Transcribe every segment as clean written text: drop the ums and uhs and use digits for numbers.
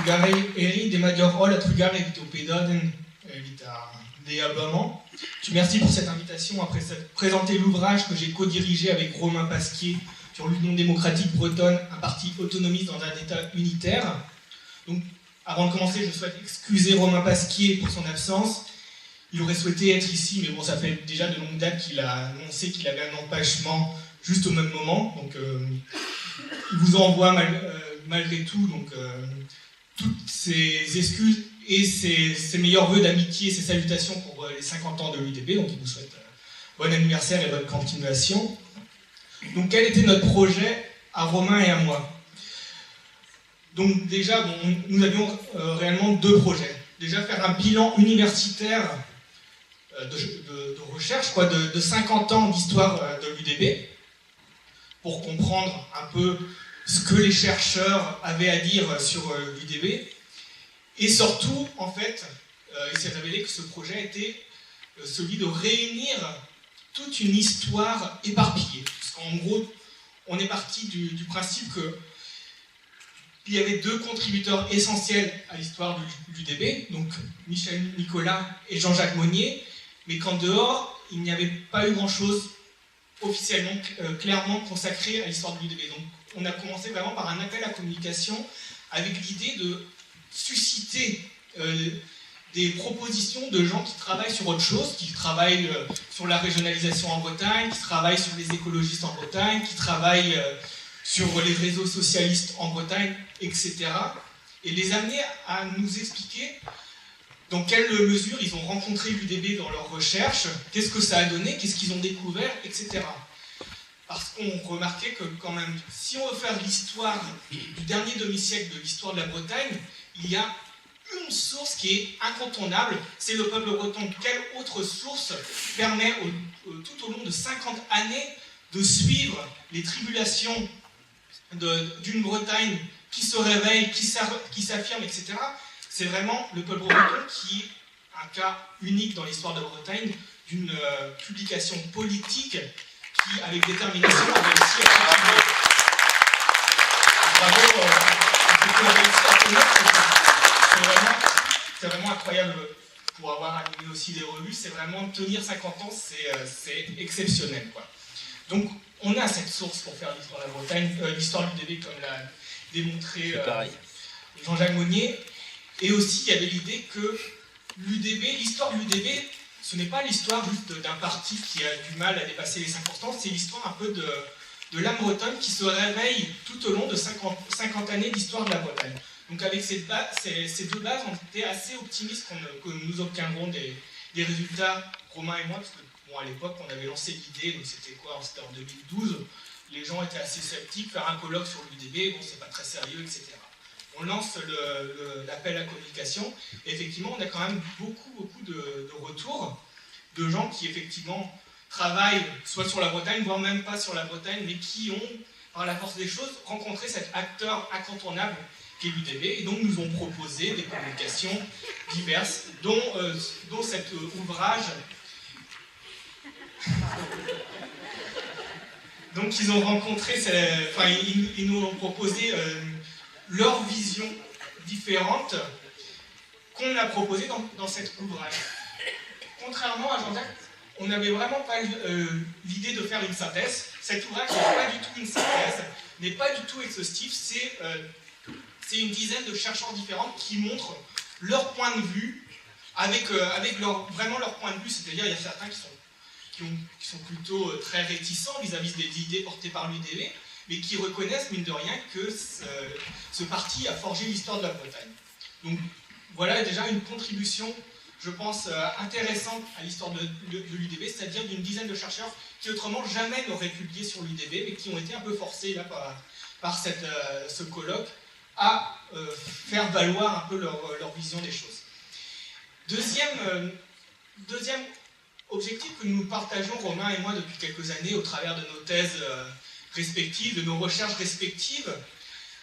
Trugare Eri de Major Hall à Trugare et au Pédoden, des Abamans. Merci pour cette invitation à présenter l'ouvrage que j'ai co-dirigé avec Romain Pasquier sur l'Union démocratique bretonne, un parti autonomiste dans un État unitaire. Donc, avant de commencer, je souhaite excuser Romain Pasquier pour son absence. Il aurait souhaité être ici, mais bon, ça fait déjà de longues dates qu'il a annoncé qu'il avait un empêchement juste au même moment. Donc, il vous envoie malgré tout toutes ses excuses et ses meilleurs vœux d'amitié, ses salutations pour les 50 ans de l'UDB. Donc, il vous souhaite bon anniversaire et bonne continuation. Donc, quel était notre projet à Romain et à moi? Donc, déjà, nous avions réellement deux projets. Déjà, faire un bilan universitaire de recherche, de 50 ans d'histoire de l'UDB, pour comprendre un peu ce que les chercheurs avaient à dire sur l'UDB. Et surtout, en fait, il s'est révélé que ce projet était celui de réunir toute une histoire éparpillée. Parce qu'en gros, on est parti du principe qu'il y avait deux contributeurs essentiels à l'histoire de l'UDB, donc Michel Nicolas et Jean-Jacques Monnier, mais qu'en dehors, il n'y avait pas eu grand-chose officiellement, clairement consacré à l'histoire de l'UDB. Donc on a commencé vraiment par un appel à communication avec l'idée de susciter des propositions de gens qui travaillent sur autre chose, qui travaillent sur la régionalisation en Bretagne, qui travaillent sur les écologistes en Bretagne, qui travaillent sur les réseaux socialistes en Bretagne, etc. Et les amener à nous expliquer dans quelle mesure ils ont rencontré l'UDB dans leurs recherches, qu'est-ce que ça a donné, qu'est-ce qu'ils ont découvert, etc. Parce qu'on remarquait que quand même, si on veut faire l'histoire du dernier demi-siècle de l'histoire de la Bretagne, il y a une source qui est incontournable, c'est le peuple breton. Quelle autre source permet tout au long de 50 années de suivre les tribulations d'une Bretagne qui se réveille, qui s'affirme, etc. C'est vraiment le peuple breton qui est un cas unique dans l'histoire de la Bretagne d'une publication politique qui, avec détermination, a réussi à continuer. Bravo, a réussi à connaître. C'est vraiment incroyable pour avoir animé aussi des revues. C'est vraiment tenir 50 ans, c'est exceptionnel, quoi. Donc, on a cette source pour faire l'histoire de la Bretagne, l'histoire de l'UDB, comme l'a démontré Jean-Jacques Monnier. Et aussi, il y avait l'idée que l'histoire de l'UDB, ce n'est pas l'histoire juste d'un parti qui a du mal à dépasser les 5%, c'est l'histoire un peu de l'âme bretonne qui se réveille tout au long de 50 années d'histoire de la Bretagne. Donc avec ces deux bases, on était assez optimistes que nous obtiendrons des résultats, Romain et moi, parce que bon, à l'époque, on avait lancé l'idée, donc c'était en 2012, les gens étaient assez sceptiques, faire un colloque sur l'UDB, bon, c'est pas très sérieux, etc. On lance l'appel à communication, et effectivement, on a quand même beaucoup de retours de gens qui, effectivement, travaillent soit sur la Bretagne, voire même pas sur la Bretagne, mais qui ont, par la force des choses, rencontré cet acteur incontournable qu'est l'UDB, et donc nous ont proposé des communications diverses, dont cet ouvrage. Donc ils ont rencontré, ils nous ont proposé leur vision différente qu'on a proposée dans cet ouvrage. Contrairement à Jean-Jacques, on n'avait vraiment pas l'idée de faire une synthèse. Cet ouvrage n'est pas du tout une synthèse, n'est pas du tout exhaustif, c'est une dizaine de chercheurs différents qui montrent leur point de vue, avec vraiment leur point de vue, c'est-à-dire il y a certains qui sont plutôt très réticents vis-à-vis des idées portées par l'UDB, mais qui reconnaissent, mine de rien, que ce parti a forgé l'histoire de la Bretagne. Donc voilà déjà une contribution, je pense, intéressante à l'histoire de l'UDB, c'est-à-dire d'une dizaine de chercheurs qui autrement jamais n'auraient publié sur l'UDB, mais qui ont été un peu forcés là, par ce colloque à faire valoir un peu leur vision des choses. Deuxième objectif que nous partageons, Romain et moi, depuis quelques années, au travers de nos thèses respectives, de nos recherches respectives,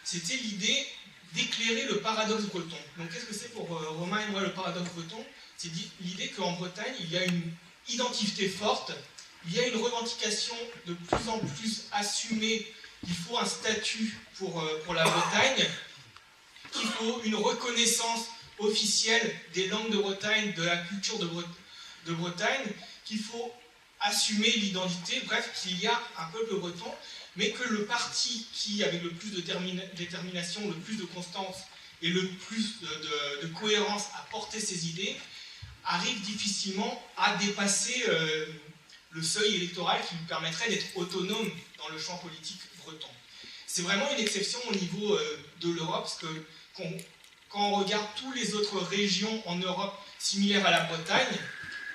c'était l'idée d'éclairer le paradoxe breton. Donc qu'est-ce que c'est pour Romain et moi le paradoxe breton? C'est l'idée qu'en Bretagne, il y a une identité forte, il y a une revendication de plus en plus assumée, il faut un statut pour la Bretagne, qu'il faut une reconnaissance officielle des langues de Bretagne, de la culture de Bretagne, qu'il faut assumer l'identité, bref, qu'il y a un peuple breton, mais que le parti qui, avec le plus de détermination, le plus de constance et le plus de cohérence à porter ses idées, arrive difficilement à dépasser le seuil électoral qui lui permettrait d'être autonome dans le champ politique breton. C'est vraiment une exception au niveau de l'Europe, parce que quand on regarde toutes les autres régions en Europe similaires à la Bretagne,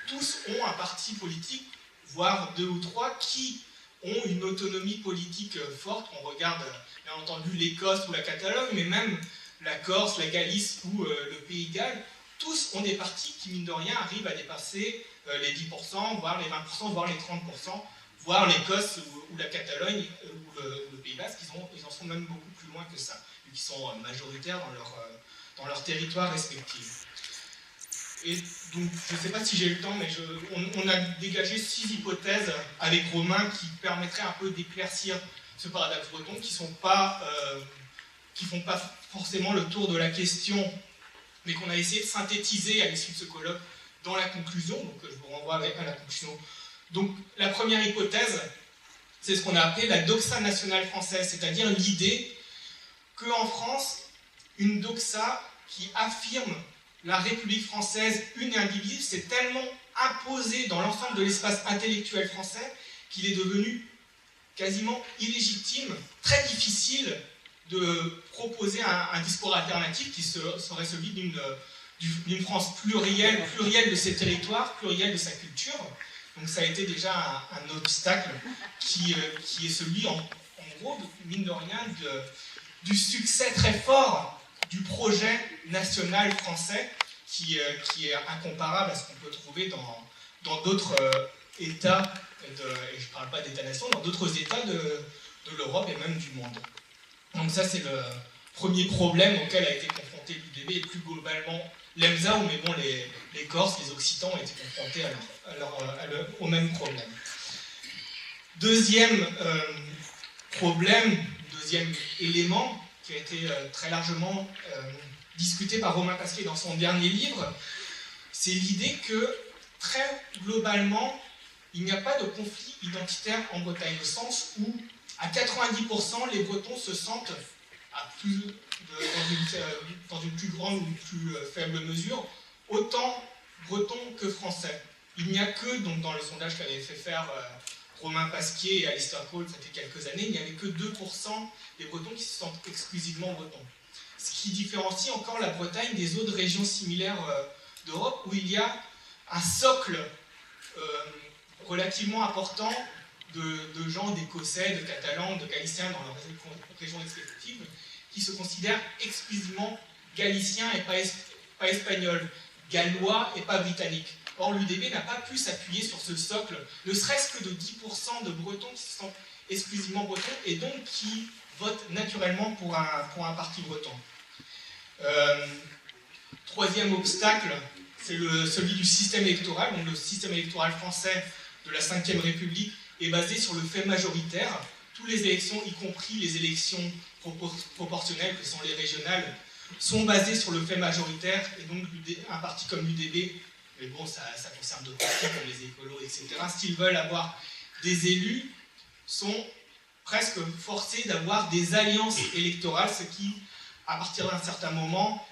tous ont un parti politique, voire 2 ou 3, qui ont une autonomie politique forte. On regarde bien entendu l'Écosse ou la Catalogne, mais même la Corse, la Galice ou le Pays de Galles, tous ont des partis qui, mine de rien, arrivent à dépasser les 10%, voire les 20%, voire les 30%, voire l'Écosse ou la Catalogne ou le Pays Basque, ils en sont même beaucoup plus loin que ça, vu qu'ils sont majoritaires dans leur territoire respectif. Et donc, je ne sais pas si j'ai le temps, mais on a dégagé 6 hypothèses avec Romain qui permettraient un peu d'éclaircir ce paradoxe breton, qui ne font pas forcément le tour de la question, mais qu'on a essayé de synthétiser à l'issue de ce colloque dans la conclusion. Donc, je vous renvoie à la conclusion. Donc, la première hypothèse, c'est ce qu'on a appelé la doxa nationale française, c'est-à-dire l'idée qu'en France, une doxa qui affirme la République française une et indivisible s'est tellement imposée dans l'ensemble de l'espace intellectuel français qu'il est devenu quasiment illégitime, très difficile de proposer un discours alternatif qui serait celui d'une France plurielle de ses territoires, plurielle de sa culture. Donc ça a été déjà un obstacle qui est celui, en gros, mine de rien, du succès très fort du projet national français qui est incomparable à ce qu'on peut trouver dans d'autres États, et je ne parle pas d'États-nations, dans d'autres États de l'Europe et même du monde. Donc ça, c'est le premier problème auquel a été confronté l'UDB, et plus globalement l'EMSA, mais bon, les Corses, les Occitans ont été confrontés au même problème. Deuxième problème, deuxième élément, qui a été très largement discuté par Romain Pasquier dans son dernier livre, c'est l'idée que, très globalement, il n'y a pas de conflit identitaire en Bretagne, au sens où, à 90%, les Bretons se sentent, dans une plus grande ou une plus faible mesure, autant Bretons que Français. Il n'y a que, donc dans le sondage qu'avait fait faire Romain Pasquier et Alistair Cole, ça fait quelques années, il n'y avait que 2% des Bretons qui se sentent exclusivement Bretons. Ce qui différencie encore la Bretagne des autres régions similaires d'Europe, où il y a un socle relativement important de gens d'Écossais, de Catalans, de Galiciens dans leurs régions respectives, qui se considèrent exclusivement Galiciens et pas Espagnols, Gallois et pas Britanniques. Or, l'UDB n'a pas pu s'appuyer sur ce socle, ne serait-ce que de 10% de Bretons qui se sentent exclusivement Bretons et donc qui votent naturellement pour un parti breton. Troisième obstacle, c'est celui du système électoral. Donc, le système électoral français de la Ve République est basé sur le fait majoritaire. Toutes les élections, y compris les élections proportionnelles, que sont les régionales, sont basées sur le fait majoritaire, et donc un parti comme l'UDB, mais bon, ça concerne d'autres partis comme les écolos, etc., s'ils veulent avoir des élus, sont presque forcés d'avoir des alliances électorales, ce qui, à partir d'un certain moment,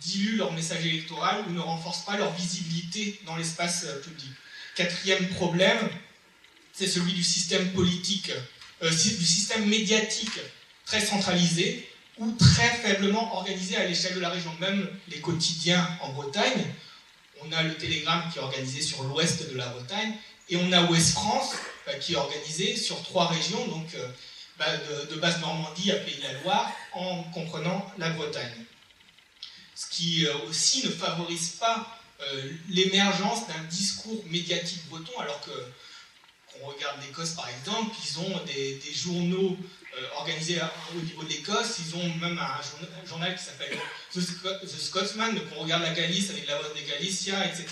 dilue leur message électoral ou ne renforce pas leur visibilité dans l'espace public. Quatrième problème, c'est celui du système politique, du système médiatique très centralisé ou très faiblement organisé à l'échelle de la région. Même les quotidiens en Bretagne, on a le Télégramme qui est organisé sur l'ouest de la Bretagne, et on a Ouest France qui est organisé sur 3 régions, donc de Basse-Normandie à Pays-de-la-Loire, en comprenant la Bretagne. Ce qui aussi ne favorise pas l'émergence d'un discours médiatique breton, alors que on regarde l'Écosse par exemple, ils ont des journaux organisés au niveau de l'Écosse, ils ont même un journal qui s'appelle The Scotsman, donc on regarde la Galice avec la Voix des Galicia, etc.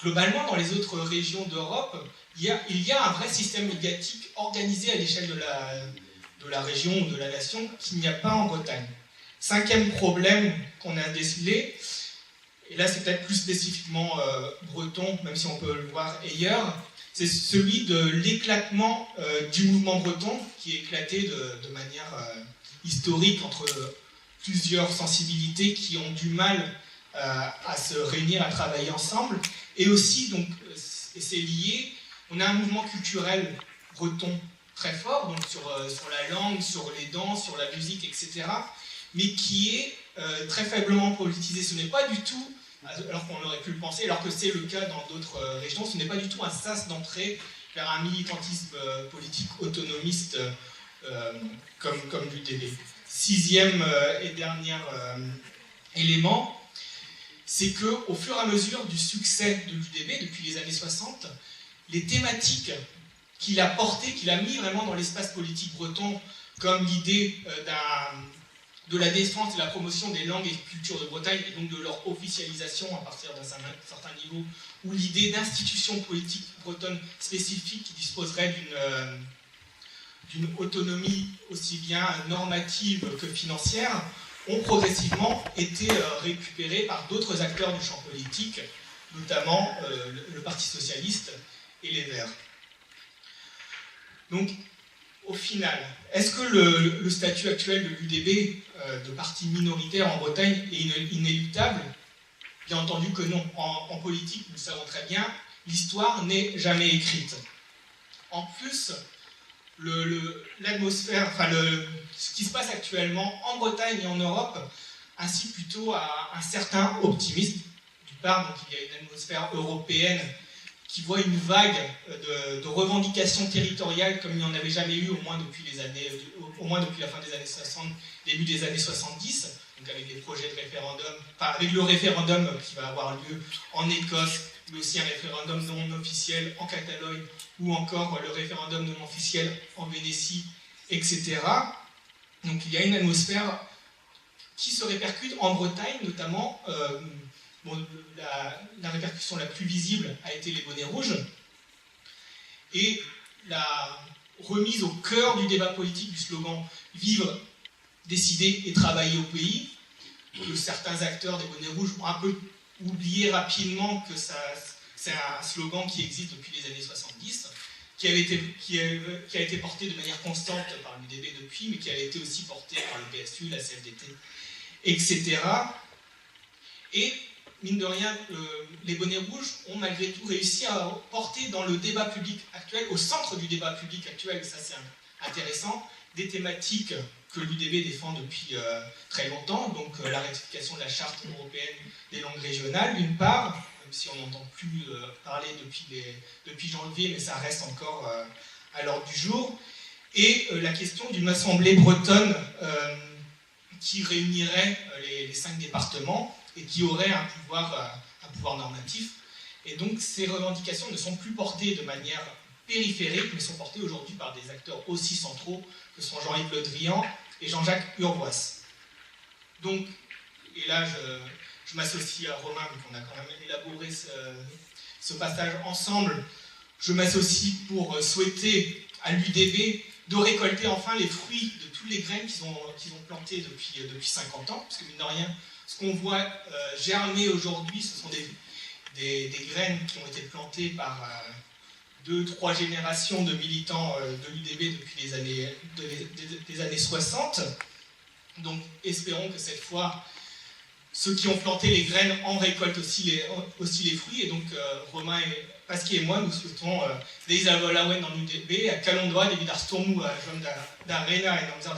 Globalement, dans les autres régions d'Europe, il y a un vrai système médiatique organisé à l'échelle de la région ou de la nation qu'il n'y a pas en Bretagne. Cinquième problème qu'on a décelé, et là c'est peut-être plus spécifiquement breton, même si on peut le voir ailleurs, c'est celui de l'éclatement du mouvement breton, qui est éclaté de manière historique entre plusieurs sensibilités qui ont du mal à se réunir, à travailler ensemble. Et aussi, donc, et c'est lié, on a un mouvement culturel breton très fort, donc sur la langue, sur les danses, sur la musique, etc., mais qui est très faiblement politisé. Ce n'est pas du tout, alors qu'on aurait pu le penser, alors que c'est le cas dans d'autres régions, ce n'est pas du tout un sas d'entrée vers un militantisme politique autonomiste comme l'UDB. Sixième et dernier élément, c'est qu'au fur et à mesure du succès de l'UDB, depuis les années 60, les thématiques qu'il a portées, qu'il a mis vraiment dans l'espace politique breton, comme l'idée de la défense et de la promotion des langues et cultures de Bretagne, et donc de leur officialisation à partir d'un certain niveau, ou l'idée d'institutions politiques bretonnes spécifiques qui disposeraient d'une autonomie aussi bien normative que financière, ont progressivement été récupérés par d'autres acteurs du champ politique, notamment le Parti socialiste et les Verts. Donc, au final, est-ce que le statut actuel de l'UDB, de parti minoritaire en Bretagne, est inéluctable? Bien entendu que non. En politique, nous le savons très bien, l'histoire n'est jamais écrite. En plus, l'atmosphère, ce qui se passe actuellement en Bretagne et en Europe incite plutôt à un certain optimisme. D'une part, donc, il y a une atmosphère européenne qui voit une vague de revendications territoriales comme il n'y en avait jamais eu, au moins depuis la fin des années 60, début des années 70, donc avec les projets de référendum, avec le référendum qui va avoir lieu en Écosse, mais aussi un référendum non officiel en Catalogne, ou encore le référendum non officiel en Vénétie, etc. Donc il y a une atmosphère qui se répercute en Bretagne, notamment. La répercussion la plus visible a été les bonnets rouges, et la remise au cœur du débat politique du slogan « Vivre, décider et travailler au pays », que certains acteurs des bonnets rouges ont un peu oublié rapidement que c'est un slogan qui existe depuis les années 70, qui a été porté de manière constante par l'UDB depuis, mais qui a été aussi porté par le PSU, la CFDT, etc. Et mine de rien, les bonnets rouges ont malgré tout réussi à porter dans le débat public actuel, au centre du débat public actuel, et ça c'est intéressant, des thématiques que l'UDB défend depuis très longtemps, donc la ratification de la charte européenne des langues régionales, d'une part, même si on n'entend plus parler depuis janvier, mais ça reste encore à l'ordre du jour, et la question d'une assemblée bretonne qui réunirait les 5 départements, et qui aurait un pouvoir normatif. Et donc ces revendications ne sont plus portées de manière périphérique, mais sont portées aujourd'hui par des acteurs aussi centraux que sont Jean-Yves Le Drian et Jean-Jacques Urvoas. Donc, et là je m'associe à Romain, vu qu'on a quand même élaboré ce passage ensemble, je m'associe pour souhaiter à l'UDB de récolter enfin les fruits de tous les graines qu'ils ont plantées depuis 50 ans, parce que mine de rien, ce qu'on voit germer aujourd'hui, ce sont des graines qui ont été plantées par 2-3 générations de militants de l'UDB depuis les années 60. Donc espérons que cette fois, ceux qui ont planté les graines en récoltent aussi les fruits. Et donc Romain Pasquier et moi, nous souhaitons des Isabelle Awen dans l'UDB, à Calondoa, des Vidar Stormou, à Jom d'Arena et dans